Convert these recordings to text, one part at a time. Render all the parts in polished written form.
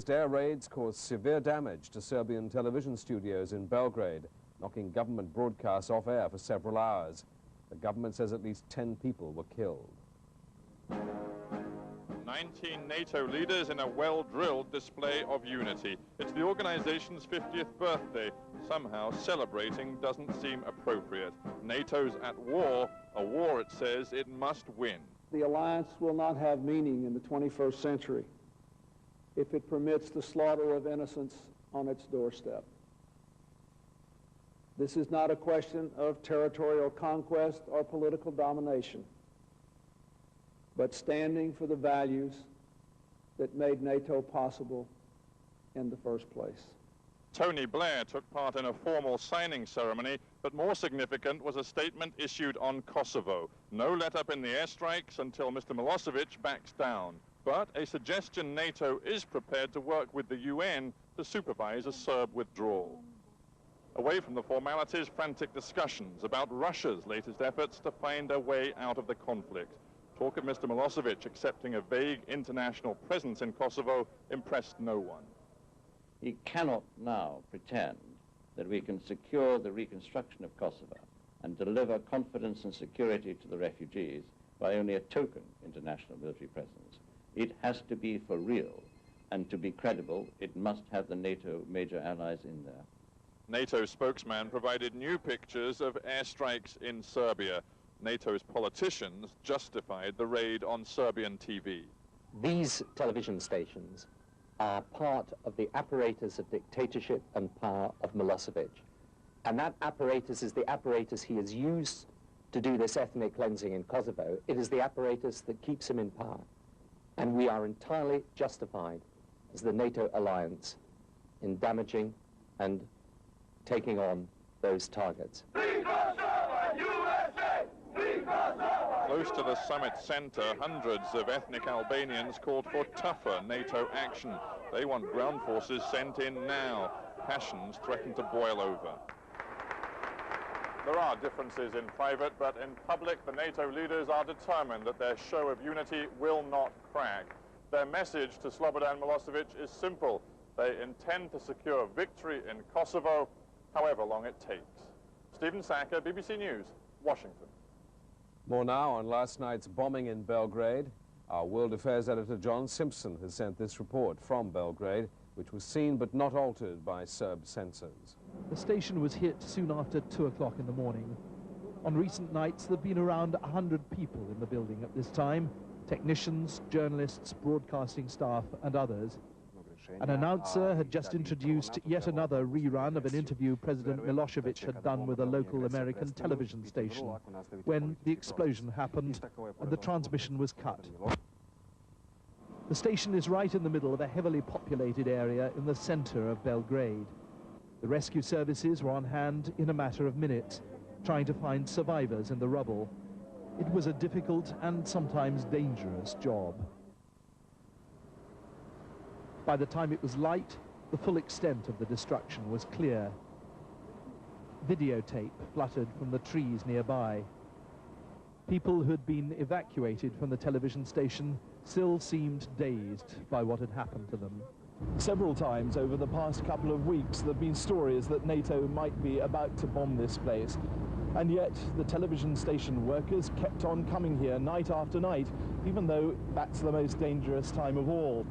Air raids caused severe damage to Serbian television studios in Belgrade, knocking government broadcasts off air for several hours. The government says at least 10 people were killed. 19 NATO leaders in a well-drilled display of unity. It's the organization's 50th birthday. Somehow celebrating doesn't seem appropriate. NATO's at war, a war it says it must win. The alliance will not have meaning in the 21st century if it permits the slaughter of innocents on its doorstep. This is not a question of territorial conquest or political domination, but standing for the values that made NATO possible in the first place. Tony Blair took part in a formal signing ceremony, but more significant was a statement issued on Kosovo. No let-up in the airstrikes until Mr. Milosevic backs down. But a suggestion NATO is prepared to work with the UN to supervise a Serb withdrawal. Away from the formalities, frantic discussions about Russia's latest efforts to find a way out of the conflict. Talk of Mr. Milosevic accepting a vague international presence in Kosovo impressed no one. He cannot now pretend that we can secure the reconstruction of Kosovo and deliver confidence and security to the refugees by only a token international military presence. It has to be for real, and to be credible, it must have the NATO major allies in there. NATO spokesman provided new pictures of airstrikes in Serbia. NATO's politicians justified the raid on Serbian TV. These television stations are part of the apparatus of dictatorship and power of Milosevic. And that apparatus is the apparatus he has used to do this ethnic cleansing in Kosovo. It is the apparatus that keeps him in power. And we are entirely justified as the NATO alliance in damaging and taking on those targets. Close to the summit center, hundreds of ethnic Albanians called for tougher NATO action. They want ground forces sent in now. Passions threaten to boil over. There are differences in private, but in public, the NATO leaders are determined that their show of unity will not crack. Their message to Slobodan Milosevic is simple. They intend to secure victory in Kosovo, however long it takes. Stephen Sacker, BBC News, Washington. More now on last night's bombing in Belgrade. Our World Affairs editor John Simpson has sent this report from Belgrade, which was seen but not altered by Serb censors. The station was hit soon after 2 o'clock in the morning. On recent nights, there have been around 100 people in the building at this time, technicians, journalists, broadcasting staff and others. An announcer had just introduced yet another rerun of an interview President Milosevic had done with a local American television station when the explosion happened and the transmission was cut. The station is right in the middle of a heavily populated area in the center of Belgrade. The rescue services were on hand in a matter of minutes, trying to find survivors in the rubble. It was a difficult and sometimes dangerous job. By the time it was light, the full extent of the destruction was clear. Videotape fluttered from the trees nearby. People who had been evacuated from the television station still seemed dazed by what had happened to them. Several times over the past couple of weeks, there have been stories that NATO might be about to bomb this place. And yet, the television station workers kept on coming here night after night, even though that's the most dangerous time of all.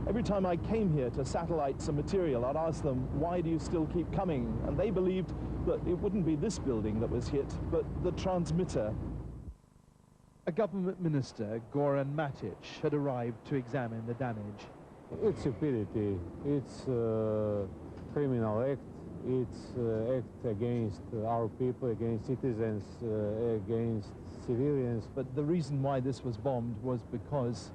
Every time I came here to satellite some material, I'd ask them, why do you still keep coming? And they believed that it wouldn't be this building that was hit, but the transmitter. A government minister, Goran Matic, had arrived to examine the damage. It's stupidity, it's a criminal act, it's act against our people, against citizens, against civilians. But the reason why this was bombed was because,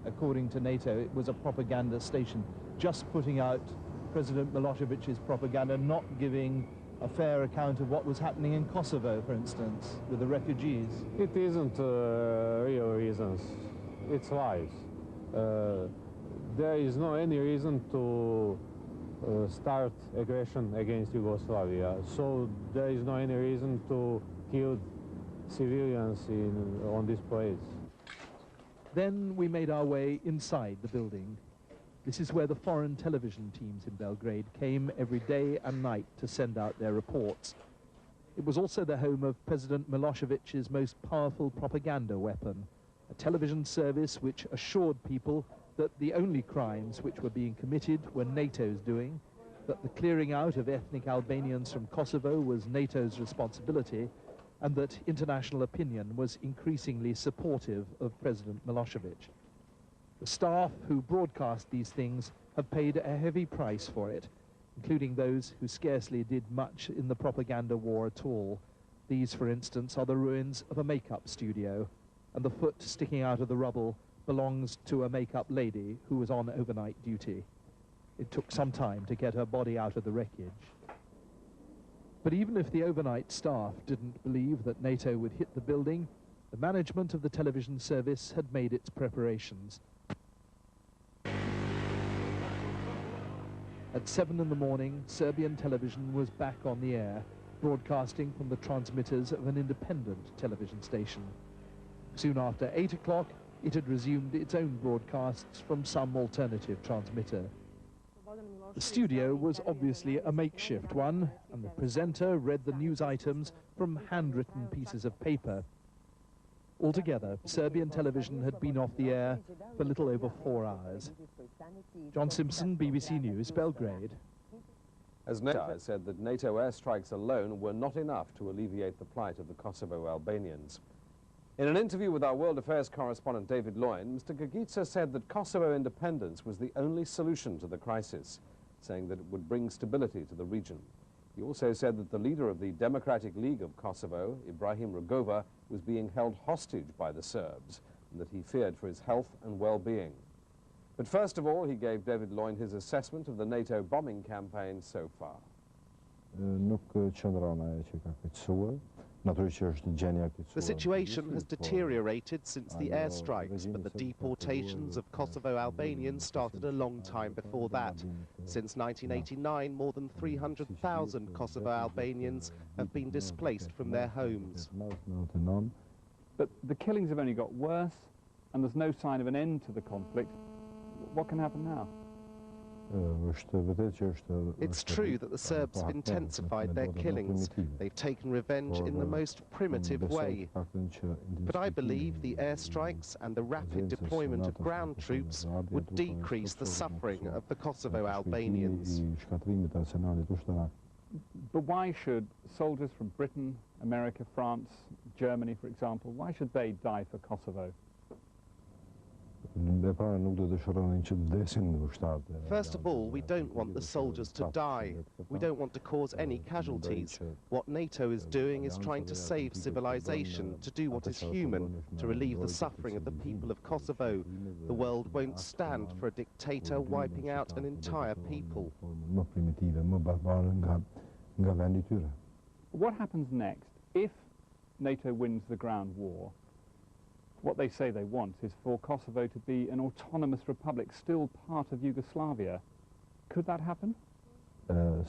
according to NATO, it was a propaganda station, just putting out President Milosevic's propaganda, not giving a fair account of what was happening in Kosovo, for instance, with the refugees. It isn't real reasons, it's lies. There is no any reason to start aggression against Yugoslavia, so there is no any reason to kill civilians on this place. Then we made our way inside the building. This is where the foreign television teams in Belgrade came every day and night to send out their reports. It was also the home of President Milosevic's most powerful propaganda weapon, a television service which assured people that the only crimes which were being committed were NATO's doing, that the clearing out of ethnic Albanians from Kosovo was NATO's responsibility, and that international opinion was increasingly supportive of President Milosevic. The staff who broadcast these things have paid a heavy price for it, including those who scarcely did much in the propaganda war at all. These, for instance, are the ruins of a makeup studio, and the foot sticking out of the rubble belongs to a makeup lady who was on overnight duty. It took some time to get her body out of the wreckage. But even if the overnight staff didn't believe that NATO would hit the building, the management of the television service had made its preparations. At 7 in the morning, Serbian television was back on the air, broadcasting from the transmitters of an independent television station. Soon after 8 o'clock, it had resumed its own broadcasts from some alternative transmitter. The studio was obviously a makeshift one, and the presenter read the news items from handwritten pieces of paper. Altogether, Serbian television had been off the air for little over 4 hours. John Simpson, BBC News, Belgrade. As NATO said that NATO airstrikes alone were not enough to alleviate the plight of the Kosovo Albanians. In an interview with our World Affairs correspondent David Loyne, Mr. Gagitsa said that Kosovo independence was the only solution to the crisis, saying that it would bring stability to the region. He also said that the leader of the Democratic League of Kosovo, Ibrahim Rugova, was being held hostage by the Serbs, and that he feared for his health and well-being. But first of all, he gave David Loyne his assessment of the NATO bombing campaign so far. The situation has deteriorated since the airstrikes, but the deportations of Kosovo Albanians started a long time before that. Since 1989, more than 300,000 Kosovo Albanians have been displaced from their homes. But the killings have only got worse, and there's no sign of an end to the conflict. What can happen now? It's true that the Serbs have intensified their killings. They've taken revenge in the most primitive way. But I believe the airstrikes and the rapid deployment of ground troops would decrease the suffering of the Kosovo Albanians. But why should soldiers from Britain, America, France, Germany, for example, why should they die for Kosovo? First of all, we don't want the soldiers to die. We don't want to cause any casualties. What NATO is doing is trying to save civilization, to do what is human, to relieve the suffering of the people of Kosovo. The world won't stand for a dictator wiping out an entire people. What happens next? If NATO wins the ground war, what they say they want is for Kosovo to be an autonomous republic, still part of Yugoslavia. Could that happen? I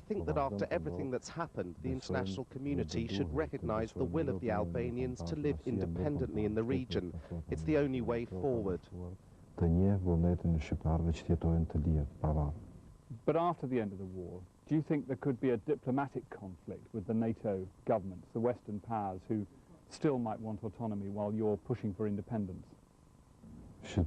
think that after everything that's happened, the international community should recognize the will of the Albanians to live independently in the region. It's the only way forward. But after the end of the war, do you think there could be a diplomatic conflict with the NATO governments, the Western powers, who still might want autonomy while you're pushing for independence? The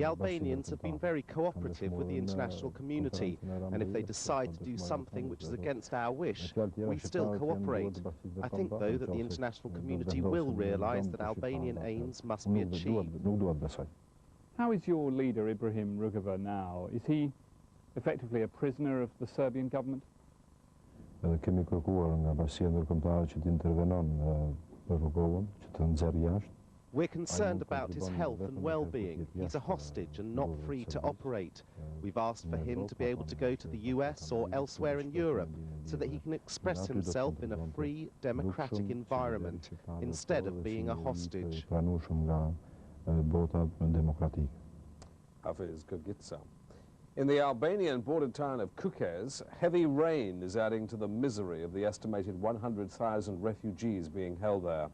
Albanians have been very cooperative with the international community, and if they decide to do something which is against our wish, we still cooperate. I think, though, that the international community will realize that Albanian aims must be achieved. How is your leader, Ibrahim Rugova, now? Is he effectively a prisoner of the Serbian government? We're concerned about his health and well-being. He's a hostage and not free to operate. We've asked for him to be able to go to the US or elsewhere in Europe so that he can express himself in a free, democratic environment instead of being a hostage. Hafiz Gagitsa. In the Albanian border town of Kukes, heavy rain is adding to the misery of the estimated 100,000 refugees being held there.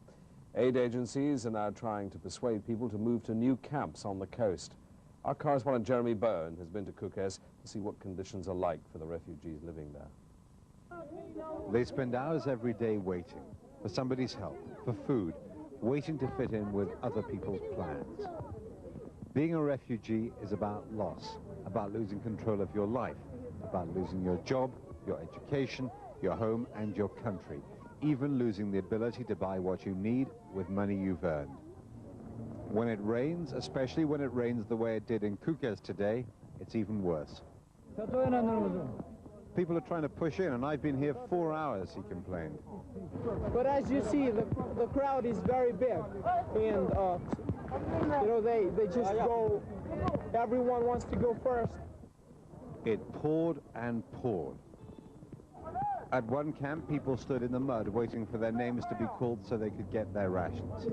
Aid agencies are now trying to persuade people to move to new camps on the coast. Our correspondent Jeremy Bowen has been to Kukës to see what conditions are like for the refugees living there. They spend hours every day waiting for somebody's help, for food, waiting to fit in with other people's plans. Being a refugee is about loss, about losing control of your life, about losing your job, your education, your home and your country, even losing the ability to buy what you need with money you've earned. When it rains, especially when it rains the way it did in Kukës today, it's even worse. People are trying to push in, and I've been here 4 hours, he complained. But as you see, the crowd is very big, and you know, they just go, everyone wants to go first. It poured and poured. At one camp, people stood in the mud waiting for their names to be called so they could get their rations.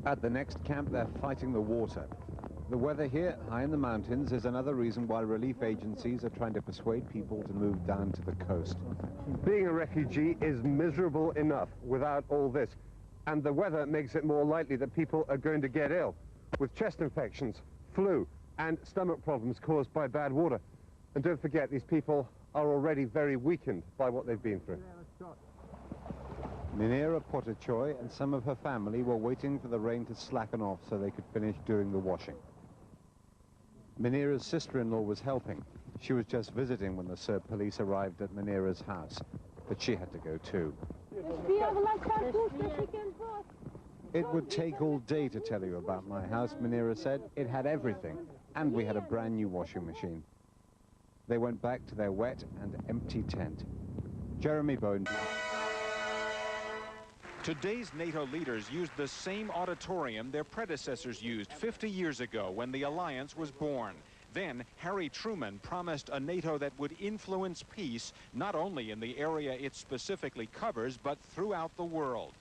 At the next camp, they're fighting the water. The weather here, high in the mountains, is another reason why relief agencies are trying to persuade people to move down to the coast. Being a refugee is miserable enough without all this, and the weather makes it more likely that people are going to get ill with chest infections, flu, and stomach problems caused by bad water. And don't forget, these people are already very weakened by what they've been through. Minera Potachoy and some of her family were waiting for the rain to slacken off so they could finish doing the washing. Minera's sister-in-law was helping. She was just visiting when the Serb police arrived at Minera's house, but she had to go too. It would take all day to tell you about my house, Minera said. It had everything, and we had a brand new washing machine. They went back to their wet and empty tent. Jeremy Bowen. Today's NATO leaders used the same auditorium their predecessors used 50 years ago when the alliance was born. Then Harry Truman promised a NATO that would influence peace not only in the area it specifically covers, but throughout the world.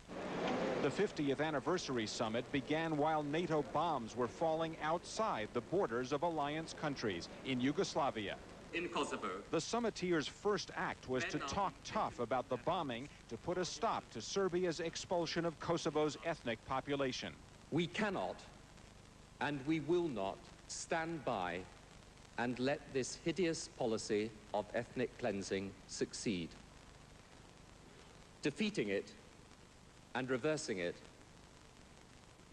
The 50th anniversary summit began while NATO bombs were falling outside the borders of alliance countries in Yugoslavia. In Kosovo. The summiteers' first act was to talk tough about the bombing to put a stop to Serbia's expulsion of Kosovo's ethnic population. We cannot and we will not stand by and let this hideous policy of ethnic cleansing succeed. Defeating it and reversing it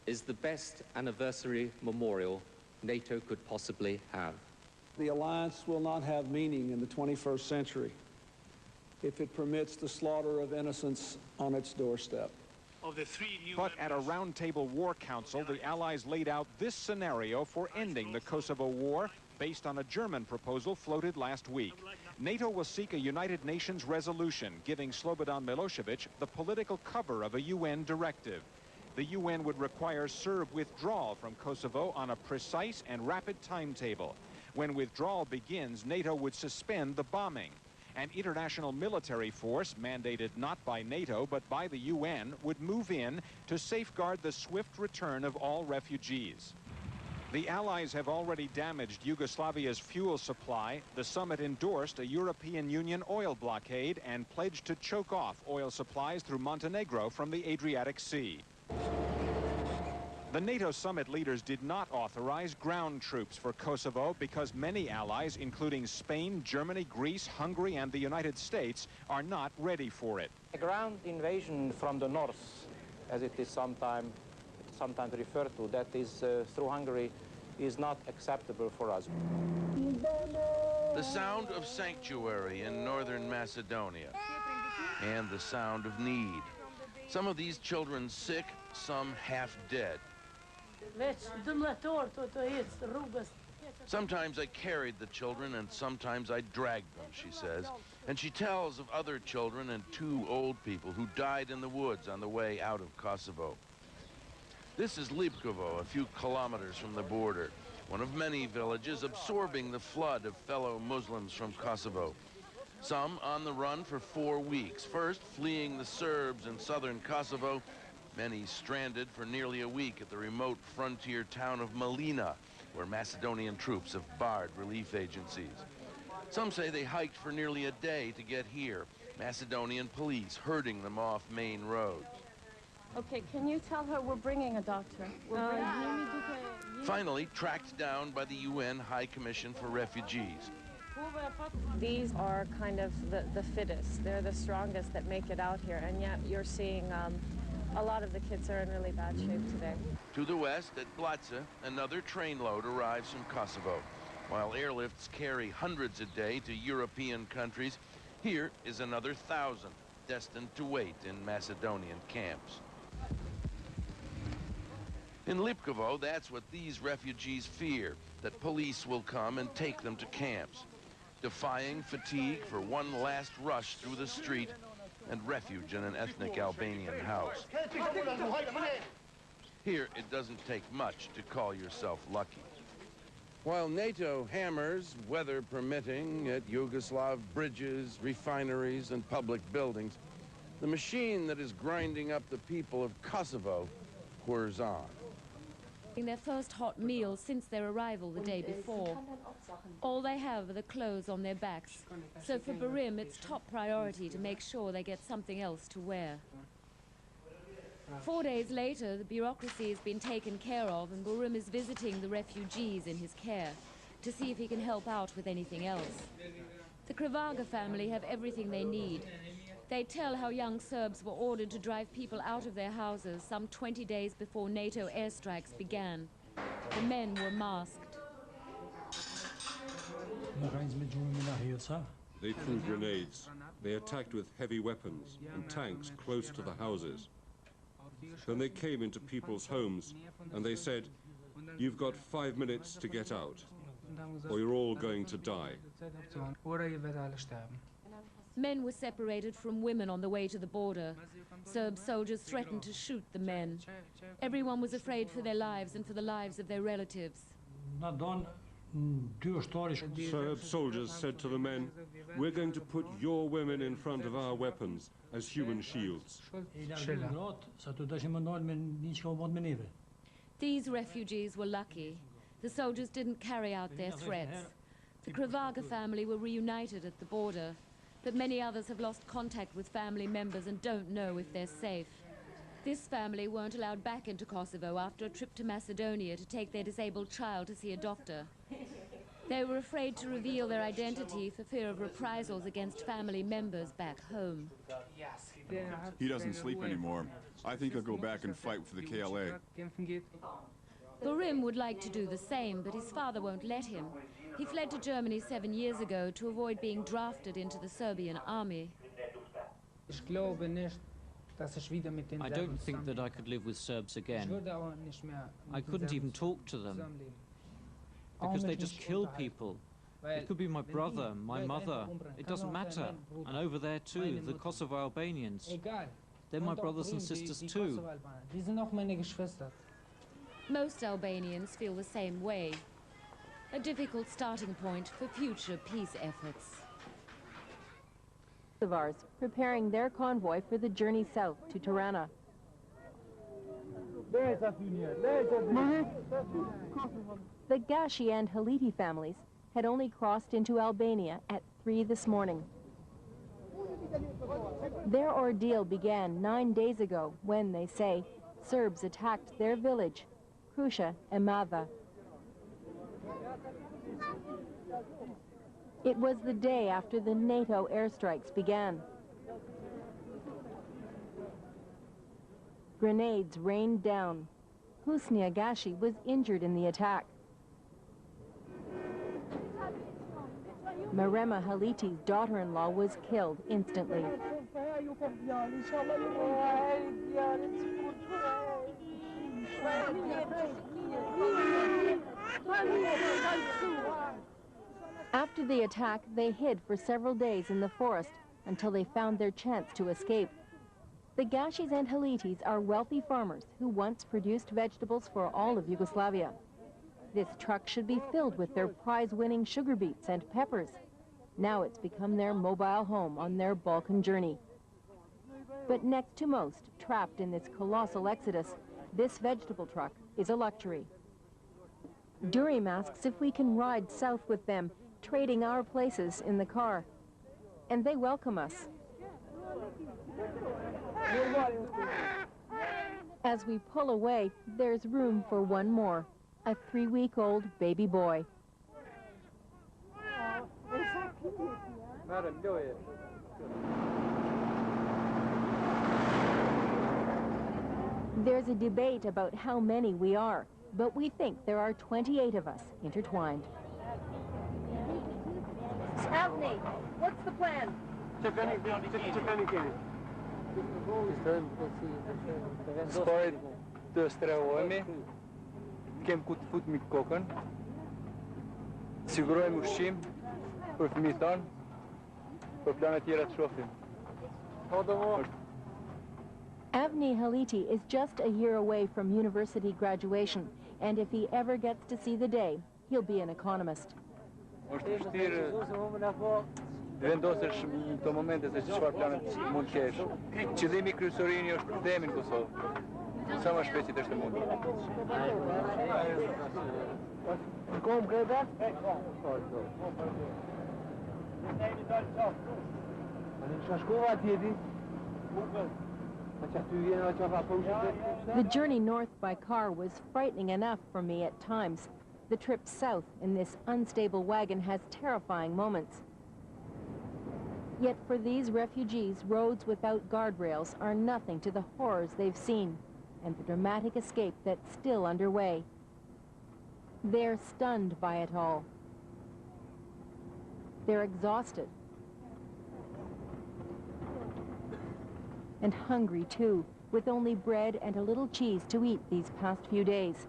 is the best anniversary memorial NATO could possibly have. The alliance will not have meaning in the 21st century if it permits the slaughter of innocents on its doorstep. But at a roundtable war council, the Allies laid out this scenario for ending the Kosovo war based on a German proposal floated last week. NATO will seek a United Nations resolution giving Slobodan Milosevic the political cover of a UN directive. The UN would require Serb withdrawal from Kosovo on a precise and rapid timetable. When withdrawal begins, NATO would suspend the bombing. An international military force, mandated not by NATO but by the UN, would move in to safeguard the swift return of all refugees. The Allies have already damaged Yugoslavia's fuel supply. The summit endorsed a European Union oil blockade and pledged to choke off oil supplies through Montenegro from the Adriatic Sea. The NATO summit leaders did not authorize ground troops for Kosovo because many allies, including Spain, Germany, Greece, Hungary, and the United States, are not ready for it. A ground invasion from the north, as it is sometimes referred to, that is through Hungary, is not acceptable for us. The sound of sanctuary in northern Macedonia, and the sound of need. Some of these children sick, some half dead. Sometimes I carried the children and sometimes I dragged them, she says. And she tells of other children and 2 old people who died in the woods on the way out of Kosovo. This is Lipkovo, a few kilometers from the border, one of many villages absorbing the flood of fellow Muslims from Kosovo. Some on the run for 4 weeks, first fleeing the Serbs in southern Kosovo, many stranded for nearly a week at the remote frontier town of Malina, where Macedonian troops have barred relief agencies. Some say they hiked for nearly a day to get here, Macedonian police herding them off main roads. Okay, can you tell her we're bringing a doctor? Finally tracked down by the UN High Commission for Refugees. These are kind of the fittest. They're the strongest that make it out here, and yet you're seeing a lot of the kids are in really bad shape today. To the west, at Blace, another trainload arrives from Kosovo. While airlifts carry hundreds a day to European countries, here is another 1,000 destined to wait in Macedonian camps. In Lipkovo, that's what these refugees fear, that police will come and take them to camps, defying fatigue for one last rush through the street and refuge in an ethnic Albanian house. Here, it doesn't take much to call yourself lucky. While NATO hammers, weather permitting, at Yugoslav bridges, refineries, and public buildings, the machine that is grinding up the people of Kosovo whirs on. Their first hot meal since their arrival the day before. All they have are the clothes on their backs, so for Barim it's top priority to make sure they get something else to wear. 4 days later, the bureaucracy has been taken care of and Barim is visiting the refugees in his care to see if he can help out with anything else. The Krvaga family have everything they need. They tell how young Serbs were ordered to drive people out of their houses some 20 days before NATO airstrikes began. The men were masked. They threw grenades. They attacked with heavy weapons and tanks close to the houses. Then they came into people's homes and they said, "You've got 5 minutes to get out, or you're all going to die." Men were separated from women on the way to the border. Serb soldiers threatened to shoot the men. Everyone was afraid for their lives and for the lives of their relatives. Serb soldiers said to the men, "We're going to put your women in front of our weapons as human shields." These refugees were lucky. The soldiers didn't carry out their threats. The Krvaga family were reunited at the border, but many others have lost contact with family members and don't know if they're safe. This family weren't allowed back into Kosovo after a trip to Macedonia to take their disabled child to see a doctor. They were afraid to reveal their identity for fear of reprisals against family members back home. He doesn't sleep anymore. I think he'll go back and fight for the KLA. Barim would like to do the same, but his father won't let him. He fled to Germany 7 years ago to avoid being drafted into the Serbian army. I don't think that I could live with Serbs again. I couldn't even talk to them, because they just kill people. It could be my brother, my mother, it doesn't matter. And over there too, the Kosovo Albanians. They're my brothers and sisters too. Most Albanians feel the same way. A difficult starting point for future peace efforts. Kosovars preparing their convoy for the journey south to Tirana. The Gashi and Haliti families had only crossed into Albania at 3 this morning. Their ordeal began 9 days ago when, they say, Serbs attacked their village, Krusha and Mava. It was the day after the NATO airstrikes began. Grenades rained down. Husnia Gashi was injured in the attack. Marema Haliti's daughter-in-law was killed instantly. After the attack, they hid for several days in the forest until they found their chance to escape. The Gashis and Halitis are wealthy farmers who once produced vegetables for all of Yugoslavia. This truck should be filled with their prize-winning sugar beets and peppers. Now it's become their mobile home on their Balkan journey. But next to most, trapped in this colossal exodus, this vegetable truck is a luxury. Durim asks if we can ride south with them, trading our places in the car. And they welcome us. As we pull away, there's room for one more, a 3-week-old baby boy. There's a debate about how many we are, but we think there are 28 of us intertwined. Avni, what's the plan? Spored të strehohemi, kem ku të futemi kokën, sigurojmë ushqim për fëmijët tonë, për plane tjera të shohim. Avni Haliti is just a year away from university graduation, and if he ever gets to see the day, he'll be an economist. Është vështirë vendosësh në këto momente se çfarë planet mund të kesh. Qëllimi kryesorini është të kthehemi në Kosovë. Sa më shpejt që është e mundur. Kom kreda? The journey north by car was frightening enough for me at times. The trip south in this unstable wagon has terrifying moments. Yet for these refugees, roads without guardrails are nothing to the horrors they've seen and the dramatic escape that's still underway. They're stunned by it all. They're exhausted. And hungry too, with only bread and a little cheese to eat these past few days.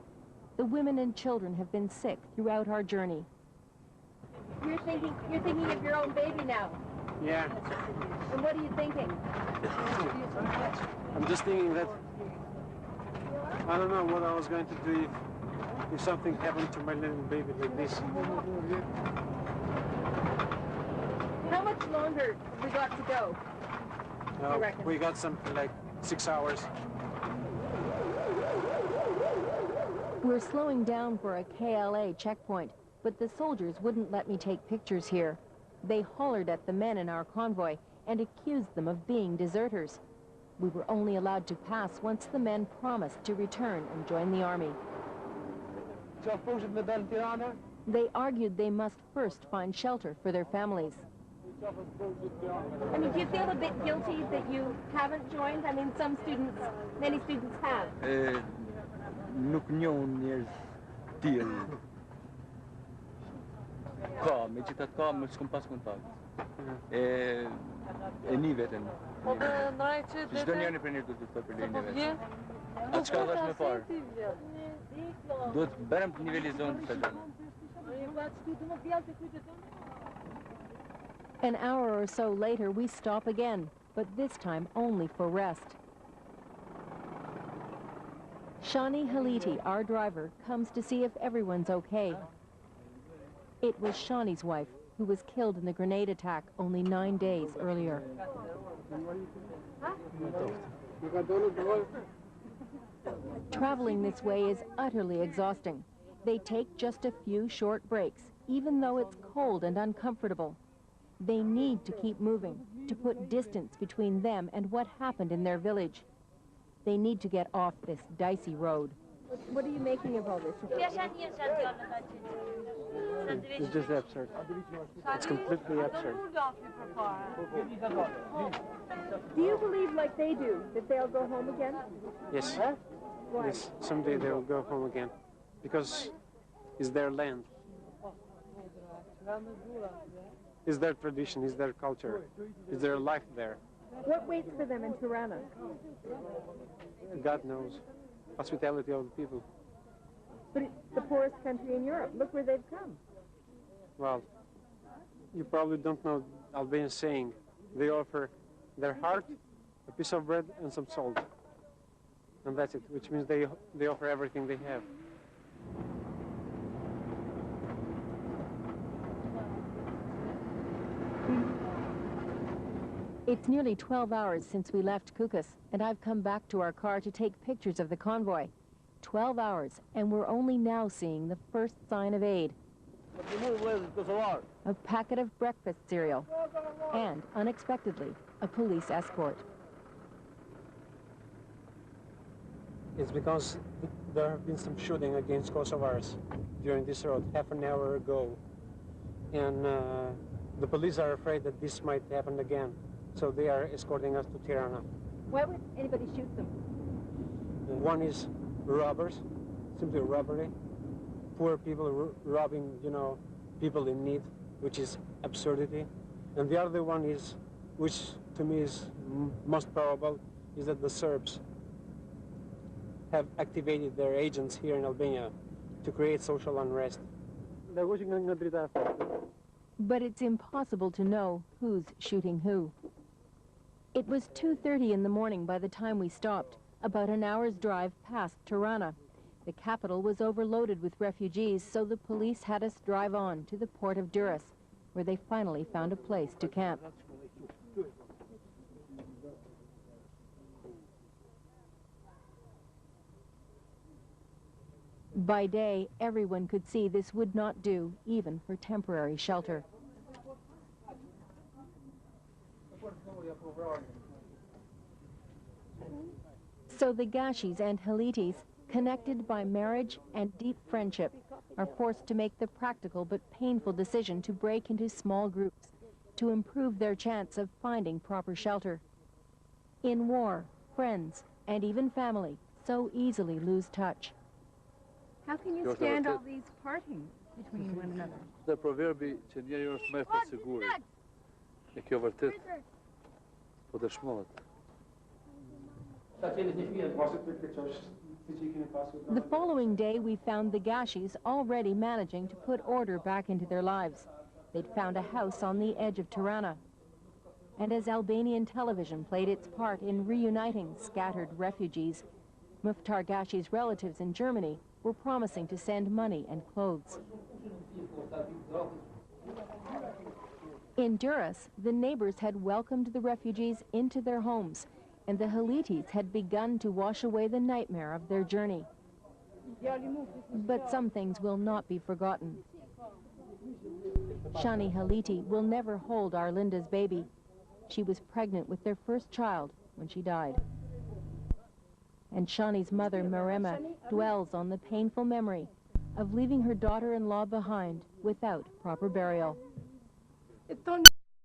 The women and children have been sick throughout our journey. You're thinking of your own baby now. Yeah. And what are you thinking? I'm just thinking that I don't know what I was going to do if something happened to my little baby like this. How much longer have we got to go? You reckon? We got something like 6 hours. We're slowing down for a KLA checkpoint, but the soldiers wouldn't let me take pictures here. They hollered at the men in our convoy and accused them of being deserters. We were only allowed to pass once the men promised to return and join the army. They argued they must first find shelter for their families. I mean, do you feel a bit guilty that you haven't joined? I mean, many students have. Nuk njohun njerëz tjerë. Ka, megjithatë ka, më s'kom pas kontakt. E një veten. Çdo njëri për një do të thotë për një vetë. Atë çka thash më parë. Duhet bërëm të nivelizojmë këtë gjë. An hour or so later, we stop again, but this time only for rest. Shani Haliti, our driver, comes to see if everyone's okay. It was Shani's wife, who was killed in the grenade attack only 9 days earlier. Traveling this way is utterly exhausting. They take just a few short breaks, even though it's cold and uncomfortable. They need to keep moving, to put distance between them and what happened in their village. They need to get off this dicey road. What are you making of all this? It's just absurd. It's completely absurd. Do you believe, like they do, that they'll go home again? Yes. Why? Yes. Someday they will go home again. Because it's their land. It's their tradition, it's their culture, it's their life there. What waits for them in Tirana? God knows. Hospitality of the people. But it's the poorest country in Europe. Look where they've come. Well, you probably don't know Albanian saying. They offer their heart, a piece of bread, and some salt. And that's it, which means they offer everything they have. It's nearly 12 hours since we left Kukas, and I've come back to our car to take pictures of the convoy. 12 hours, and we're only now seeing the first sign of aid. A packet of breakfast cereal, and, unexpectedly, a police escort. It's because there have been some shooting against Kosovars during this road half an hour ago. And the police are afraid that this might happen again. So they are escorting us to Tirana. Why would anybody shoot them? One is robbers, simply robbery. Poor people robbing, you know, people in need, which is absurdity. And the other one is, which to me is most probable, is that the Serbs have activated their agents here in Albania to create social unrest. But it's impossible to know who's shooting who. It was 2:30 in the morning by the time we stopped, about an hour's drive past Tirana. The capital was overloaded with refugees, so the police had us drive on to the port of Durrës, where they finally found a place to camp. By day, everyone could see this would not do, even for temporary shelter. So the Gashis and Halitis, connected by marriage and deep friendship, are forced to make the practical but painful decision to break into small groups to improve their chance of finding proper shelter. In war, friends and even family so easily lose touch. How can you stand all these parting between one another? The proverbi që njeri është më i sigurt. E kjo vërtet po dëshmohet. The following day, we found the Gashis already managing to put order back into their lives. They'd found a house on the edge of Tirana. And as Albanian television played its part in reuniting scattered refugees, Muftar Gashi's relatives in Germany were promising to send money and clothes. In Durrës, the neighbors had welcomed the refugees into their homes, and the Halitis had begun to wash away the nightmare of their journey. But some things will not be forgotten. Shani Haliti will never hold Arlinda's baby. She was pregnant with their first child when she died. And Shani's mother, Marema, dwells on the painful memory of leaving her daughter-in-law behind without proper burial.